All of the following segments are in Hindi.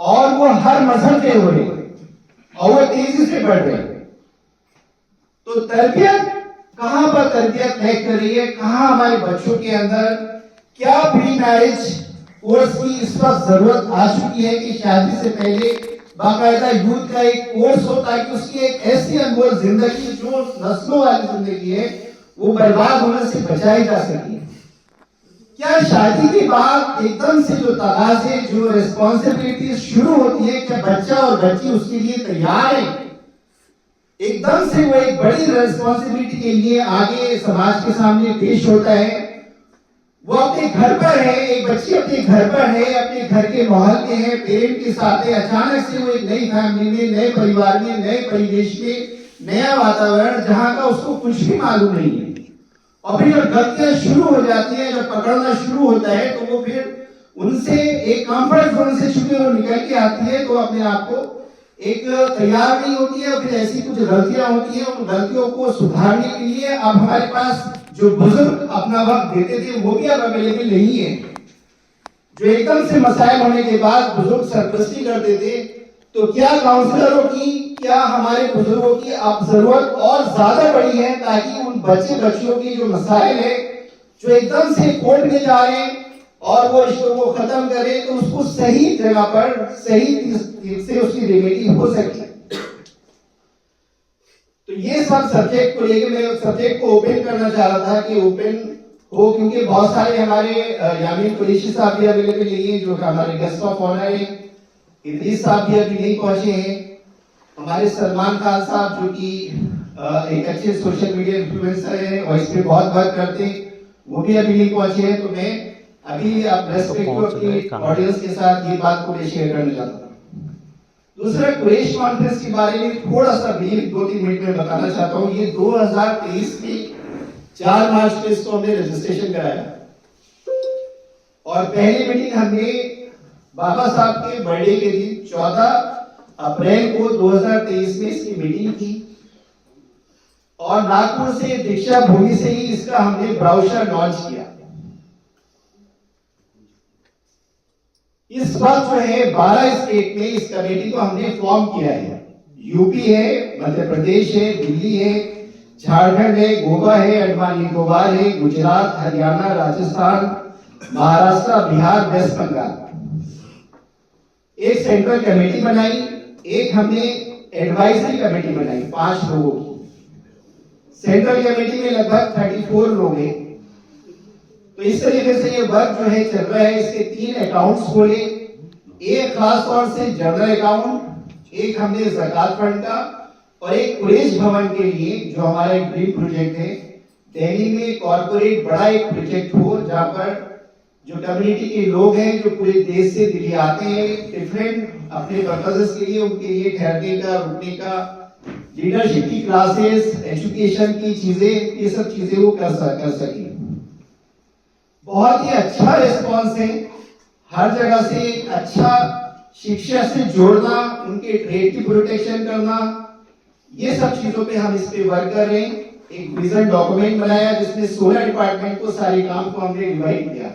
और वो हर मजहब के हो रहे और वो तेजी से बढ़ रहे। तो तरबियत कहां पर तरबियत है कर रही है, कहां हमारे बच्चों के अंदर क्या प्री मैरिज कोर्स की इस वक्त जरूरत आ चुकी है कि शादी से पहले बाकायदा यूथ का एक कोर्स हो ताकि उसकी एक ऐसी अनमोल जिंदगी जो नस्लों वाली जिंदगी है वो बर्बाद होने से बचाई जा सके। क्या शादी के बाद एकदम से जो तकाज़े जो रिस्पॉन्सिबिलिटी शुरू होती है, क्या बच्चा और बच्ची उसके लिए तैयार है? एकदम से वो एक बड़ी रिस्पॉन्सिबिलिटी के लिए आगे समाज के सामने पेश होता है। वो अपने घर पर है, एक बच्ची अपने घर पर है, अपने घर के माहौल में है, पेरेंट के साथ है, अचानक से वो एक नई फैमिली में, नए परिवार में, नए परिवेश में, नया वातावरण जहां का उसको कुछ भी मालूम नहीं है। और फिर जब गलतियां शुरू हो जाती हैं, जब पकड़ना शुरू होता है तो वो फिर उनसे एक कंफर्ट जोन से चुके वो निकल के आती है तो अपने आप को एक तैयार नहीं होती है। और फिर ऐसी कुछ गलतियां होती हैं, उन गलतियों को सुधारने के लिए अब हमारे पास जो बुजुर्ग अपना वक्त देते थे वो भी अब अवेलेबल नहीं है। जो एकदम से मसाइल होने के बाद बुजुर्ग सरपरस्ती करते थे, तो क्या काउंसलरों की, क्या हमारे बुजुर्गों की अब जरूरत और ज्यादा बड़ी है ताकि उन बच्चियों की जो मसाइल है जो एकदम से कोर्ट में जा रहे हैं और वो रिश्तों को खत्म करें तो उसको सही जगह पर सही से उसकी रेमेडी हो सके। तो ये सब सब्जेक्ट को लेकर मैं सब्जेक्ट को ओपन करना चाह रहा था कि ओपन हो, क्योंकि बहुत सारे हमारे यामीन कुरैशी साहब भी अवेलेबल नहीं है जो हमारे गेस्ट ऑफ ऑनर है, इदरीस साहब भी अभी नहीं पहुंचे हैं, हमारे सलमान खान साहब जो कि एक अच्छे सोशल मीडिया इन्फ्लुएंसर हैं और इस पे बहुत वर्क करते हैं, वो भी अभी नहीं पहुंचे हैं। तो मैं अभी आप रेस्पेक्ट ऑडियंस के साथ ये बात को शेयर करना चाहता हूँ। दूसरा, कुरैश कॉन्फ्रेंस के बारे में थोड़ा सा ब्रीफ 2-3 मिनट में बताना चाहता हूँ। ये 2023 के 4 मार्च को इसको हमने रजिस्ट्रेशन कराया और पहली मीटिंग हमने बाबा साहब के बर्थडे के दिन 14 अप्रैल को 2023 में इसकी मीटिंग की और नागपुर से दीक्षा भूमि से ही इसका हमने ब्राउचर लॉन्च किया। इस वक्त जो है 12 स्टेट में इस कमेटी को हमने फॉर्म किया है। यूपी है, मध्य प्रदेश है, दिल्ली है, झारखंड है, गोवा है, अंडमान निकोबार है, गुजरात, हरियाणा, राजस्थान, महाराष्ट्र, बिहार, वेस्ट बंगाल। एक सेंट्रल कमेटी बनाई, एक हमने एडवाइजरी कमेटी बनाई 5 लोगों की। सेंट्रल कमेटी में लगभग 34 लोग हैं। तो इस तरीके से ये वर्क जो है चल रहा है। इसके 3 अकाउंट्स खोले, एक खास तौर से जनरल अकाउंट, एक हमने ज़कात फंड का और एक कुरैश भवन के लिए जो हमारा एक ड्रीम प्रोजेक्ट है, दिल्ली में कॉर्पोरेट बड़ा एक प्रोजेक्ट हो जहां पर जो कम्युनिटी के लोग हैं जो पूरे देश से दिल्ली आते हैं डिफरेंट अपने पर्पसेस के लिए, उनके लिए ठहरने का, रुकने का, लीडरशिप की क्लासेस, एजुकेशन की चीजें, ये सब चीजें वो कर सके। बहुत ही अच्छा रिस्पॉन्स है, हर जगह से अच्छा शिक्षा से जोड़ना, उनके ट्रेड की प्रोटेक्शन करना, ये सब चीजों पे हम इस पे वर्क कर रहे हैं। एक विजन डॉक्यूमेंट बनाया जिसमें 16 डिपार्टमेंट को सारे काम को हमने डिवाइड किया।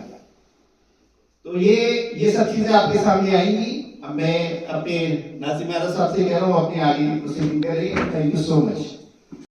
तो ये सब चीजें आपके सामने आएंगी। अब मैं अपने नाज़िम आरा साहब से कह रहा हूँ अपने आगे की प्रोसीडिंग करें। Thank you so much.